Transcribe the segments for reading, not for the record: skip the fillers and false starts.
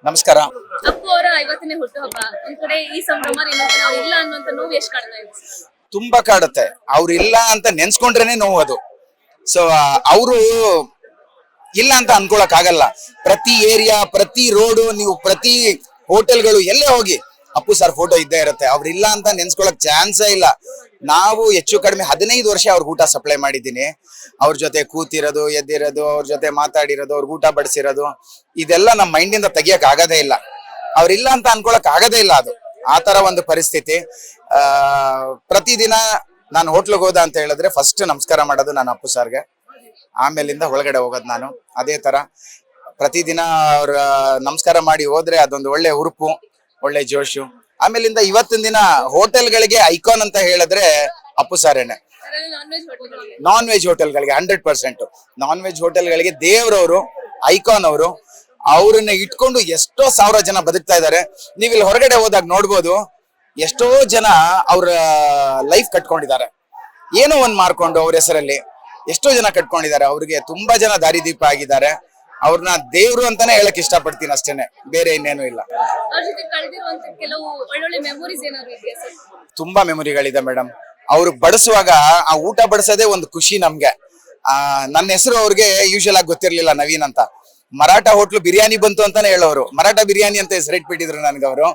ನಮಸ್ಕಾರ. ಅಪ್ಪು ಅವರ 50ನೇ ಹುಟ್ಟುಹಬ್ಬ. ಒಂದ್ ಕಡೆ ಈ ಸಂಭ್ರಮ, ಇನ್ನೊಂದ್ ಕಡೆ ಅವ್ರು ಇಲ್ಲ ಅನ್ನುವಂತ ನೋವು ಎಷ್ಟು ಕಾಡ್ತಾ ಇದೆ? ತುಂಬಾ ಕಾಡುತ್ತೆ. ಅವ್ರಿಲ್ಲ ಅಂತ ನೆನ್ಸ್ಕೊಂಡ್ರೇನೆ ನೋವು ಅದು. ಸೊ ಅವರು ಇಲ್ಲ ಅಂತ ಅನ್ಕೊಳಕ್ ಆಗಲ್ಲ. ಪ್ರತಿ ಏರಿಯಾ, ಪ್ರತಿ ರೋಡು, ನೀವು ಪ್ರತಿ ಹೋಟೆಲ್ಗಳು ಎಲ್ಲೇ ಹೋಗಿ ಅಪ್ಪು ಸರ್ ಫೋಟೋ ಇದ್ದೇ ಇರುತ್ತೆ. ಅವ್ರಿಲ್ಲ ಅಂತ ನೆನ್ಸ್ಕೊಳಕ್ ಚಾನ್ಸೇ ಇಲ್ಲ. ನಾವು ಹೆಚ್ಚು ಕಡಿಮೆ 15 ವರ್ಷ ಅವ್ರಿಗೆ ಊಟ ಸಪ್ಲೈ ಮಾಡಿದ್ದೀನಿ. ಅವ್ರ ಜೊತೆ ಕೂತಿರೋದು, ಎದ್ದಿರೋದು, ಅವ್ರ ಜೊತೆ ಮಾತಾಡಿರೋದು, ಅವ್ರಿಗೆ ಊಟ ಬಡಿಸಿರೋದು, ಇದೆಲ್ಲ ನಮ್ಮ ಮೈಂಡಿಂದ ತೆಗಿಯಕ್ ಆಗದೇ ಇಲ್ಲ. ಅವ್ರಿಲ್ಲ ಅಂತ ಅನ್ಕೊಳಕ್ ಆಗದೇ ಇಲ್ಲ. ಅದು ಆ ತರ ಒಂದು ಪರಿಸ್ಥಿತಿ. ಪ್ರತಿದಿನ ನಾನು ಹೋಟ್ಲಿಗೆ ಹೋದ ಅಂತ ಹೇಳಿದ್ರೆ ಫಸ್ಟ್ ನಮಸ್ಕಾರ ಮಾಡೋದು ನಾನು ಅಪ್ಪು ಸರ್ಗೆ, ಆಮೇಲಿಂದ ಒಳಗಡೆ ಹೋಗೋದು ನಾನು. ಅದೇ ತರ ಪ್ರತಿದಿನ ಅವ್ರ ನಮಸ್ಕಾರ ಮಾಡಿ ಹೋದ್ರೆ ಅದೊಂದು ಒಳ್ಳೆ ಹುರುಪು, ಒಳ್ಳೆ ಜೋಶು. ಆಮೇಲಿಂದ ಇವತ್ತಿನ ದಿನ ಹೋಟೆಲ್ಗಳಿಗೆ ಐಕಾನ್ ಅಂತ ಹೇಳಿದ್ರೆ ಅಪ್ಪು ಸಾರೇನೆ. ನಾನ್ ವೆಜ್ ಹೋಟೆಲ್ಗಳಿಗೆ ನಾನ್ ವೆಜ್ ಹೋಟೆಲ್ಗಳಿಗೆ 100%. ನಾನ್ ವೆಜ್ ಹೋಟೆಲ್ಗಳಿಗೆ ದೇವ್ರವರು, ಐಕಾನ್ ಅವರು. ಅವ್ರನ್ನ ಇಟ್ಕೊಂಡು ಎಷ್ಟೋ ಸಾವಿರ ಜನ ಬದುಕ್ತಾ ಇದ್ದಾರೆ. ನೀವ್ ಇಲ್ಲಿ ಹೊರಗಡೆ ಹೋದಾಗ ನೋಡ್ಬೋದು, ಎಷ್ಟೋ ಜನ ಅವ್ರ ಲೈಫ್ ಕಟ್ಕೊಂಡಿದ್ದಾರೆ. ಏನೋ ಒಂದ್ ಮಾರ್ಕೊಂಡು ಅವ್ರ ಹೆಸರಲ್ಲಿ ಎಷ್ಟೋ ಜನ ಕಟ್ಕೊಂಡಿದ್ದಾರೆ. ಅವ್ರಿಗೆ ತುಂಬಾ ಜನ ದಾರಿದೀಪ ಆಗಿದ್ದಾರೆ. ಅವ್ರನ್ನ ದೇವ್ರು ಅಂತಾನೆ ಹೇಳಕ್ ಇಷ್ಟಪಡ್ತೀನಿ, ಅಷ್ಟೇನೆ, ಬೇರೆ ಇನ್ನೇನು ಇಲ್ಲ. ಅವ್ರ ಜೊತೆ ಕಳೆದಿರುವಂತ ಕೆಲವು ಒಳ್ಳೊಳ್ಳೆ ಮೆಮೊರೀಸ್ ಏನಾದ್ರು ಇದೆಯಾ ಸರ್? ತುಂಬಾ ಮೆಮೊರಿಗಳಿದೆ ಮೇಡಮ್. ಅವ್ರು ಬಡಿಸುವಾಗ ಆ ಊಟ ಬಡಿಸೋದೇ ಒಂದು ಖುಷಿ ನಮ್ಗೆ. ನನ್ನ ಹೆಸರು ಅವ್ರಿಗೆ ಯೂಶಲ್ ಆಗಿ ಗೊತ್ತಿರ್ಲಿಲ್ಲ, ನವೀನ್ ಅಂತ. ಮರಾಠ ಹೋಟ್ಲು ಬಿರಿಯಾನಿ ಬಂತು ಅಂತಾನೆ ಹೇಳೋರು. ಮರಾಠ ಬಿರಿಯಾನಿ ಅಂತ ಹೆಸರಿಟ್ಬಿಟ್ಟಿದ್ರು ನನ್ಗೆ ಅವರು.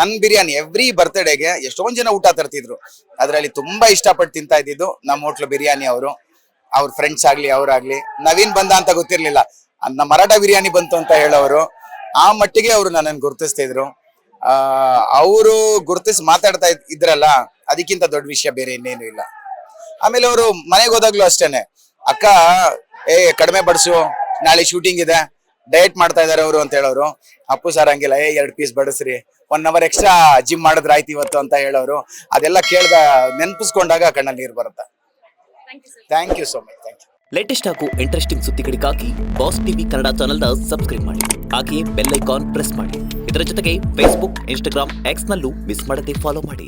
ನನ್ ಬಿರಿಯಾನಿ ಎವ್ರಿ ಬರ್ತ್ಡೇಗೆ ಎಷ್ಟೊಂದ್ ಜನ ಊಟ ತರ್ತಿದ್ರು. ಅದ್ರಲ್ಲಿ ತುಂಬಾ ಇಷ್ಟಪಟ್ಟು ತಿಂತಾ ಇದ್ದಿದ್ದು ನಮ್ಮ ಹೋಟ್ಲು ಬಿರಿಯಾನಿ ಅವರು. ಅವ್ರ ಫ್ರೆಂಡ್ಸ್ ಆಗ್ಲಿ, ಅವ್ರಾಗ್ಲಿ. ನವೀನ್ ಬಂದ ಅಂತ ಗೊತ್ತಿರ್ಲಿಲ್ಲ, ನಮ್ಮ ಮರಾಠ ಬಿರಿಯಾನಿ ಬಂತು ಅಂತ ಹೇಳೋರು. ಆ ಮಟ್ಟಿಗೆ ಅವರು ನನ್ನನ್ನು ಗುರುತಿಸ್ತಿದ್ರು. ಅವರು ಗುರುತಿಸಿ ಮಾತಾಡ್ತಾ ಇದ್ರಲ್ಲ, ಅದಕ್ಕಿಂತ ದೊಡ್ಡ ವಿಷಯ ಬೇರೆ ಇನ್ನೇನು ಇಲ್ಲ. ಆಮೇಲೆ ಅವರು ಮನೆಗೆ ಹೋದಾಗ್ಲೂ ಅಷ್ಟೇನೆ, ಅಕ್ಕ ಕಡಿಮೆ ಬಡಿಸು, ನಾಳೆ ಶೂಟಿಂಗ್ ಇದೆ, ಡಯಟ್ ಮಾಡ್ತಾ ಇದಾರೆ ಅವರು ಅಂತ ಹೇಳೋರು. ಅಪ್ಪು ಸರ್ ಹಂಗಿಲ್ಲ, 2 ಪೀಸ್ ಬಡಿಸ್ರಿ, 1 ಅವರ್ ಎಕ್ಸ್ಟ್ರಾ ಜಿಮ್ ಮಾಡಿದ್ರೆ ಆಯ್ತು ಇವತ್ತು ಅಂತ ಹೇಳೋರು. ಅದೆಲ್ಲ ನೆನಪಿಸ್ಕೊಂಡಾಗ ಕಣ್ಣಲ್ಲಿ ನೀರು ಬರುತ್ತೆ. Thank you so much. Thank you. Latest ಹಾಗೂ ಇಂಟ್ರೆಸ್ಟಿಂಗ್ ಸುದ್ದಿಗಳಿಗಾಗಿ ಬಾಸ್ ಟಿವಿ ಕನ್ನಡ ಚಾನೆಲ್ನ ಸಬ್ಸ್ಕ್ರೈಬ್ ಮಾಡಿ. ಹಾಗೆಯೇ ಬೆಲ್ ಐಕಾನ್ ಪ್ರೆಸ್ ಮಾಡಿ. ಇದರ ಜೊತೆಗೆ ಫೇಸ್ಬುಕ್, ಇನ್ಸ್ಟಾಗ್ರಾಮ್, ಎಕ್ಸ್ ನಲ್ಲೂ ಮಿಸ್ ಮಾಡದೆ ಫಾಲೋ ಮಾಡಿ.